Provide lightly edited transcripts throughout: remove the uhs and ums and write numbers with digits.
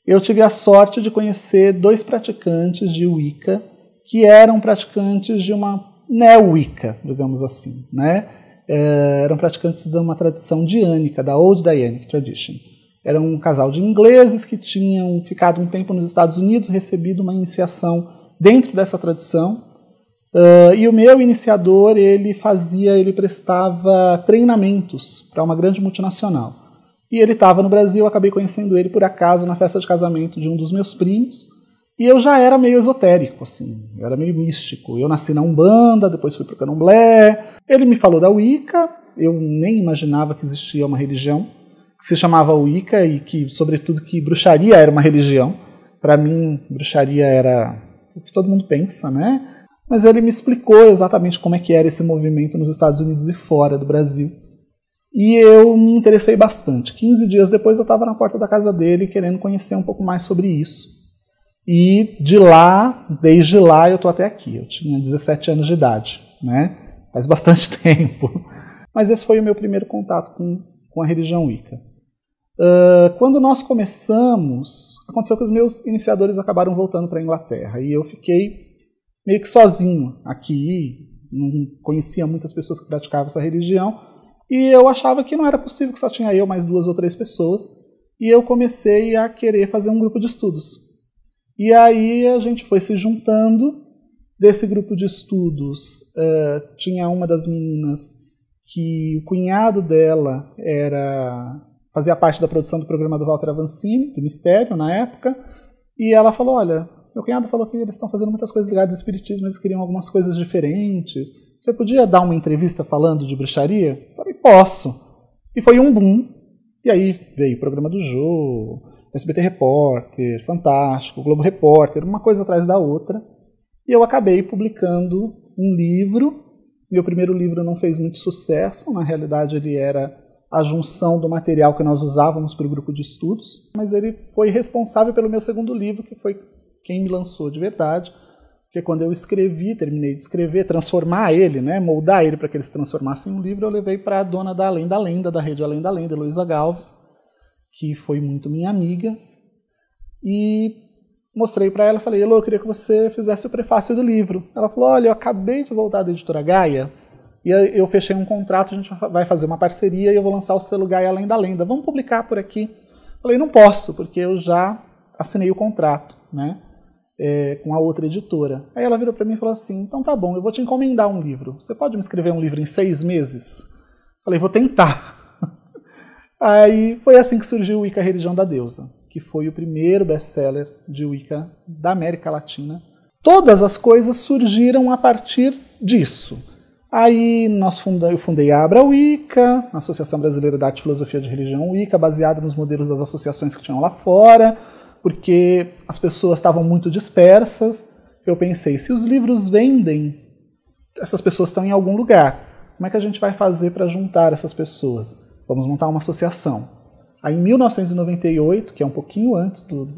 eu tive a sorte de conhecer 2 praticantes de Wicca que eram praticantes de uma neo-Wicca, digamos assim, né? Eram praticantes de uma tradição diânica, da Old Dianic Tradition. Era um casal de ingleses que tinham ficado um tempo nos Estados Unidos, recebido uma iniciação dentro dessa tradição. E o meu iniciador, ele prestava treinamentos para uma grande multinacional. E ele estava no Brasil, eu acabei conhecendo ele por acaso na festa de casamento de um dos meus primos. E eu já era meio esotérico, assim, eu era meio místico. Eu nasci na Umbanda, depois fui para o Candomblé. Ele me falou da Wicca, eu nem imaginava que existia uma religião que se chamava Wicca e que, sobretudo, que bruxaria era uma religião. Para mim, bruxaria era o que todo mundo pensa, né? Mas ele me explicou exatamente como é que era esse movimento nos Estados Unidos e fora do Brasil. E eu me interessei bastante. 15 dias depois eu estava na porta da casa dele querendo conhecer um pouco mais sobre isso. E desde lá eu estou até aqui. Eu tinha 17 anos de idade, né? Faz bastante tempo. Mas esse foi o meu primeiro contato com a religião Wicca. Quando nós começamos, aconteceu que os meus iniciadores acabaram voltando para a Inglaterra. E eu fiquei meio que sozinho aqui. Não conhecia muitas pessoas que praticavam essa religião. E eu achava que não era possível, que só tinha eu, mais 2 ou 3 pessoas. E eu comecei a querer fazer um grupo de estudos. E aí a gente foi se juntando. Desse grupo de estudos, tinha uma das meninas que o cunhado dela fazia parte da produção do programa do Walter Avancini, do Mistério, na época. E ela falou, olha, meu cunhado falou que eles estão fazendo muitas coisas ligadas ao espiritismo, eles queriam algumas coisas diferentes. Você podia dar uma entrevista falando de bruxaria? Eu falei, posso. E foi um boom. E aí veio o programa do Jô, SBT Repórter, Fantástico, Globo Repórter, uma coisa atrás da outra. E eu acabei publicando um livro. Meu primeiro livro não fez muito sucesso. Na realidade, ele era a junção do material que nós usávamos para o grupo de estudos. Mas ele foi responsável pelo meu segundo livro, que foi quem me lançou de verdade. Porque quando eu escrevi, terminei de escrever, transformar ele, né, moldar ele para que ele se transformasse em um livro, eu levei para a dona da Além da Lenda, da rede Além da Lenda, Heloísa Galves, que foi muito minha amiga. E mostrei para ela, falei, Elô, eu queria que você fizesse o prefácio do livro. Ela falou, olha, eu acabei de voltar da editora Gaia, e eu fechei um contrato, a gente vai fazer uma parceria e eu vou lançar o selo Gaia Além da Lenda. Vamos publicar por aqui? Falei, não posso, porque eu já assinei o contrato, né, com a outra editora. Aí ela virou para mim e falou assim, então tá bom, eu vou te encomendar um livro. Você pode me escrever um livro em 6 meses? Falei, vou tentar. Aí foi assim que surgiu o Wicca, a Religião da Deusa, que foi o primeiro best-seller de Wicca da América Latina. Todas as coisas surgiram a partir disso. Aí eu fundei a Abra Wicca, a Associação Brasileira da Arte e Filosofia de Religião Wicca, baseada nos modelos das associações que tinham lá fora, porque as pessoas estavam muito dispersas. Eu pensei, se os livros vendem, essas pessoas estão em algum lugar. Como é que a gente vai fazer para juntar essas pessoas? Vamos montar uma associação. Aí, em 1998, que é um pouquinho antes do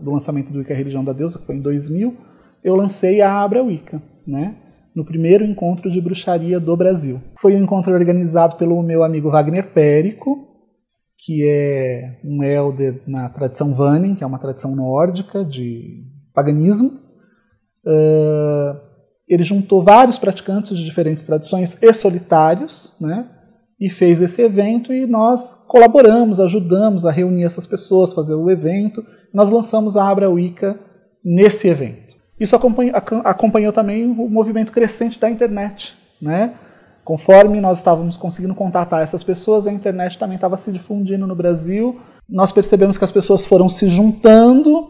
lançamento do Wicca, a Religião da Deusa, que foi em 2000, eu lancei a Abra Wicca, né, no primeiro encontro de bruxaria do Brasil. Foi um encontro organizado pelo meu amigo Wagner Périco, que é um elder na tradição Vanin, que é uma tradição nórdica de paganismo. Ele juntou vários praticantes de diferentes tradições e solitários, né, e fez esse evento, e nós colaboramos, ajudamos a reunir essas pessoas, fazer o evento. Nós lançamos a Abra Wicca nesse evento. Isso acompanhou também o movimento crescente da internet, né? Conforme nós estávamos conseguindo contatar essas pessoas, a internet também estava se difundindo no Brasil. Nós percebemos que as pessoas foram se juntando,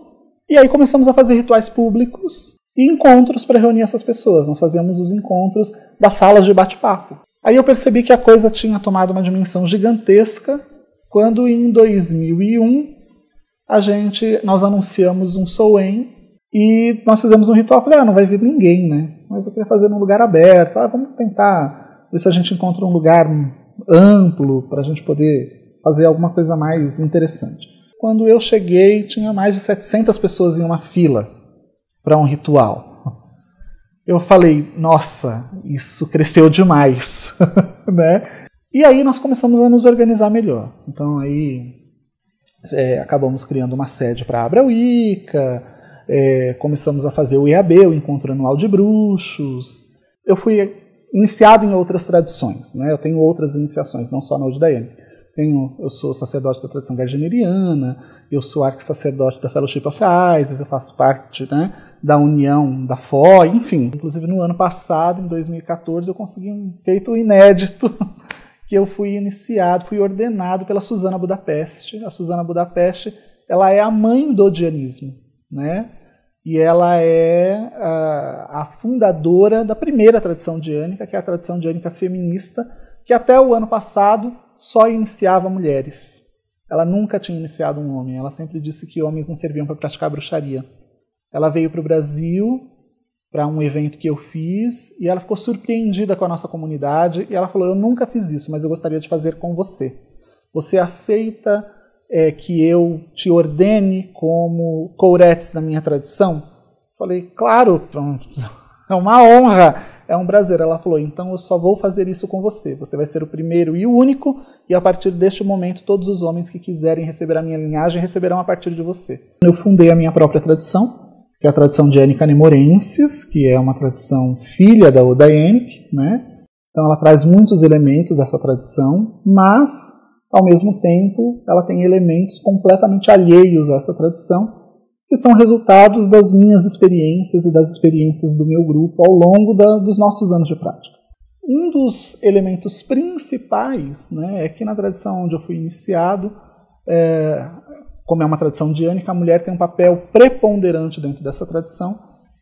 e aí começamos a fazer rituais públicos e encontros para reunir essas pessoas. Nós fazíamos os encontros das salas de bate-papo. Aí eu percebi que a coisa tinha tomado uma dimensão gigantesca, quando em 2001 nós anunciamos um Soen e nós fizemos um ritual. Falei, não vai vir ninguém, né? Mas eu queria fazer num lugar aberto. Vamos tentar ver se a gente encontra um lugar amplo para a gente poder fazer alguma coisa mais interessante. Quando eu cheguei, tinha mais de 700 pessoas em uma fila para um ritual. Eu falei, nossa, isso cresceu demais, né? E aí nós começamos a nos organizar melhor. Então aí acabamos criando uma sede para a Abra Wicca, começamos a fazer o IAB, o Encontro Anual de Bruxos. Eu fui iniciado em outras tradições, né? Eu tenho outras iniciações, não só na Odidaiane. Eu sou sacerdote da tradição gardneriana, eu sou arquisacerdote da Fellowship of Isis, eu faço parte, né, da União da FO, enfim. Inclusive no ano passado, em 2014, eu consegui um feito inédito, que eu fui ordenado pela Susana Budapeste. A Susana Budapeste, ela é a mãe do odianismo, né? E ela é a fundadora da primeira tradição odiânica, que é a tradição odiânica feminista, que até o ano passado só iniciava mulheres. Ela nunca tinha iniciado um homem, ela sempre disse que homens não serviam para praticar bruxaria. Ela veio para o Brasil, para um evento que eu fiz, e ela ficou surpreendida com a nossa comunidade, e ela falou, eu nunca fiz isso, mas eu gostaria de fazer com você. Você aceita que eu te ordene como couretes da minha tradição? Falei, claro, é uma honra, é um prazer. Ela falou, então eu só vou fazer isso com você. Você vai ser o primeiro e o único, e a partir deste momento todos os homens que quiserem receber a minha linhagem receberão a partir de você. Eu fundei a minha própria tradição, que é a tradição odiânica nemorensis, que é uma tradição filha da Odaianic, né? Então ela traz muitos elementos dessa tradição, mas, ao mesmo tempo, ela tem elementos completamente alheios a essa tradição, que são resultados das minhas experiências e das experiências do meu grupo ao longo dos nossos anos de prática. Um dos elementos principais, né, é que na tradição onde eu fui iniciado, como é uma tradição odiânica, a mulher tem um papel preponderante dentro dessa tradição,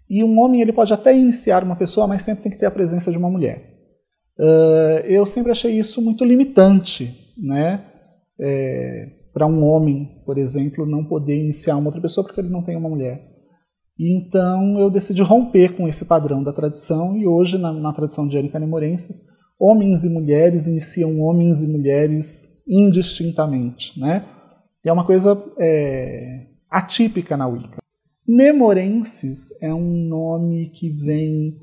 e um homem ele pode até iniciar uma pessoa, mas sempre tem que ter a presença de uma mulher. Eu sempre achei isso muito limitante, né? Para um homem, por exemplo, não poder iniciar uma outra pessoa porque ele não tem uma mulher. E então eu decidi romper com esse padrão da tradição, e hoje na tradição odiânica nemorensis, homens e mulheres iniciam homens e mulheres indistintamente, né? E é uma coisa atípica na Wicca. Nemorensis é um nome que vem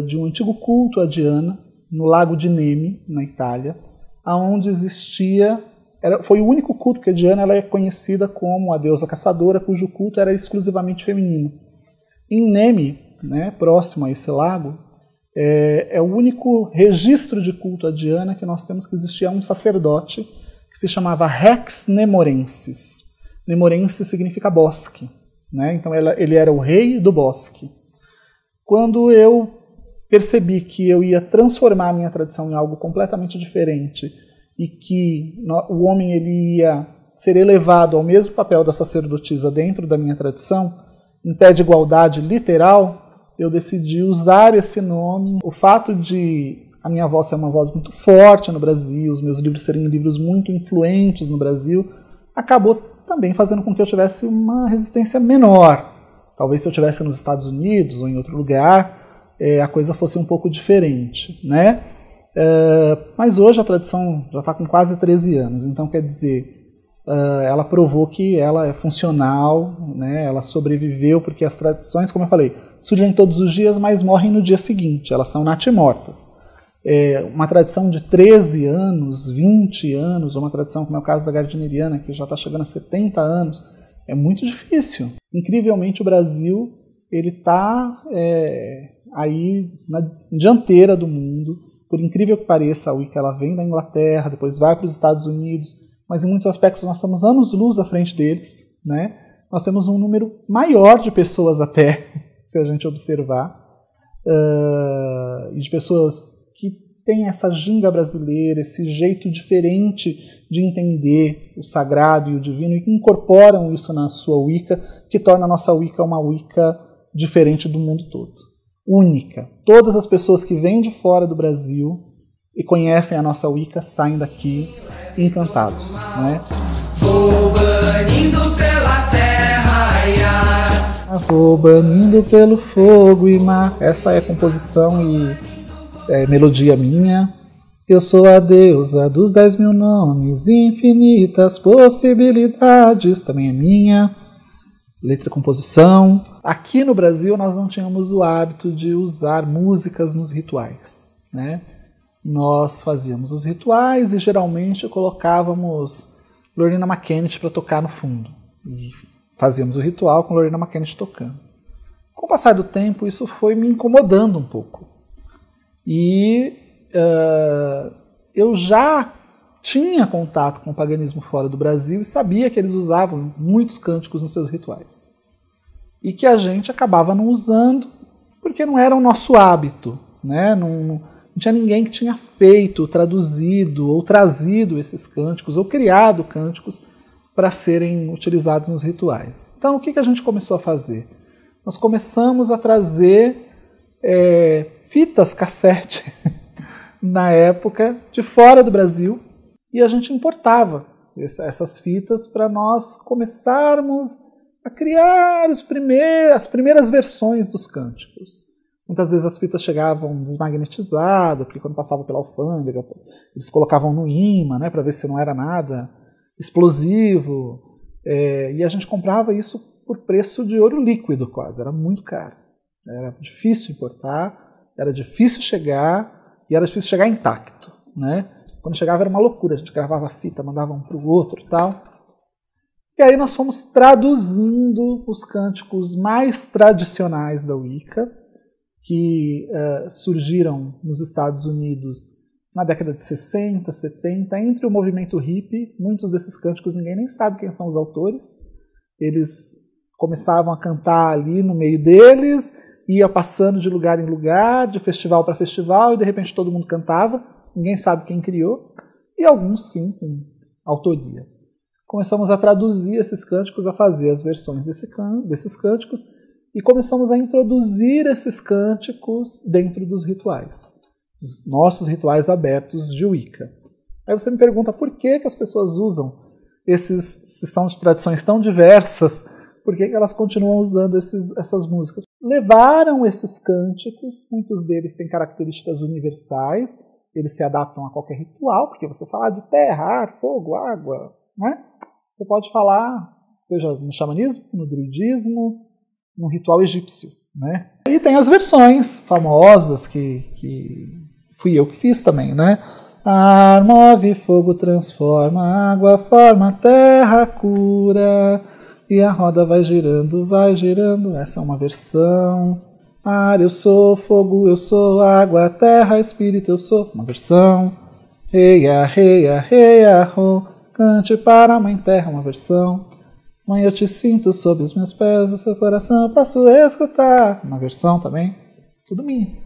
de um antigo culto a Diana, no lago de Nemi, na Itália, onde existia... Foi o único culto, porque Diana ela é conhecida como a deusa caçadora, cujo culto era exclusivamente feminino. Em Nemi, né, próximo a esse lago, é o único registro de culto a Diana que nós temos, que existia um sacerdote que se chamava Rex Nemorensis. Nemorensis significa bosque, né? Então ele era o rei do bosque. Quando eu percebi que eu ia transformar a minha tradição em algo completamente diferente, e que o homem ele ia ser elevado ao mesmo papel da sacerdotisa dentro da minha tradição, em pé de igualdade literal, eu decidi usar esse nome. O fato de a minha voz ser uma voz muito forte no Brasil, os meus livros serem livros muito influentes no Brasil, acabou também fazendo com que eu tivesse uma resistência menor. Talvez se eu estivesse nos Estados Unidos ou em outro lugar, a coisa fosse um pouco diferente, né? Mas hoje a tradição já está com quase 13 anos, então quer dizer, ela provou que ela é funcional, né? Ela sobreviveu, porque as tradições, como eu falei, surgem todos os dias, mas morrem no dia seguinte, elas são natimortas. Uma tradição de 13 anos, 20 anos, ou uma tradição como é o caso da Gardneriana, que já está chegando a 70 anos, é muito difícil. Incrivelmente o Brasil está aí na dianteira do mundo. Por incrível que pareça, a Wicca ela vem da Inglaterra, depois vai para os Estados Unidos, mas em muitos aspectos nós estamos anos-luz à frente deles, né? Nós temos um número maior de pessoas até, se a gente observar, e de pessoas que têm essa ginga brasileira, esse jeito diferente de entender o sagrado e o divino, e que incorporam isso na sua Wicca, que torna a nossa Wicca uma Wicca diferente do mundo todo. Única. Todas as pessoas que vêm de fora do Brasil e conhecem a nossa Wicca saem daqui encantados, né? Vou banindo pela terra, vou banindo pelo fogo e mar. Essa é a composição e melodia minha. Eu sou a deusa dos 10.000 nomes, infinitas possibilidades, também é minha. Letra e composição. Aqui no Brasil nós não tínhamos o hábito de usar músicas nos rituais, né? Nós fazíamos os rituais e geralmente colocávamos Loreena McKennitt para tocar no fundo. E fazíamos o ritual com Loreena McKennitt tocando. Com o passar do tempo, isso foi me incomodando um pouco. E eu já tinha contato com o paganismo fora do Brasil e sabia que eles usavam muitos cânticos nos seus rituais. E que a gente acabava não usando porque não era o nosso hábito, né? Não tinha ninguém que tinha feito, traduzido ou trazido esses cânticos ou criado cânticos para serem utilizados nos rituais. Então, o que a gente começou a fazer? Nós começamos a trazer fitas cassete na época de fora do Brasil e a gente importava essas fitas para nós começarmos a criar as primeiras versões dos cânticos. Muitas vezes as fitas chegavam desmagnetizadas, porque quando passava pela alfândega, eles colocavam no imã, né, para ver se não era nada explosivo. E a gente comprava isso por preço de ouro líquido quase, era muito caro. Era difícil importar, era difícil chegar, e era difícil chegar intacto. Né? Quando chegava era uma loucura, a gente gravava a fita, mandava um para o outro e tal. E aí nós fomos traduzindo os cânticos mais tradicionais da Wicca, que surgiram nos Estados Unidos na década de 60, 70, entre o movimento hippie. Muitos desses cânticos ninguém nem sabe quem são os autores. Eles começavam a cantar ali no meio deles, ia passando de lugar em lugar, de festival para festival, e de repente todo mundo cantava, ninguém sabe quem criou, e alguns sim, com autoria. Começamos a traduzir esses cânticos, a fazer as versões desses cânticos, e começamos a introduzir esses cânticos dentro dos rituais, os nossos rituais abertos de Wicca. Aí você me pergunta por que as pessoas usam se são de tradições tão diversas, por que elas continuam usando essas músicas? Levaram esses cânticos, muitos deles têm características universais, eles se adaptam a qualquer ritual, porque você fala de terra, ar, fogo, água, né? Você pode falar, seja no xamanismo, no druidismo, no ritual egípcio, né? E tem as versões famosas que fui eu que fiz também, né? Ar move, fogo transforma, água forma, terra cura, e a roda vai girando, essa é uma versão. Ar, eu sou, fogo, eu sou, água, terra, espírito, eu sou, uma versão. Reia, reia, reia, ro, cante para a mãe terra, uma versão. Mãe, eu te sinto sob os meus pés, o seu coração eu posso escutar, uma versão também. Tudo minha.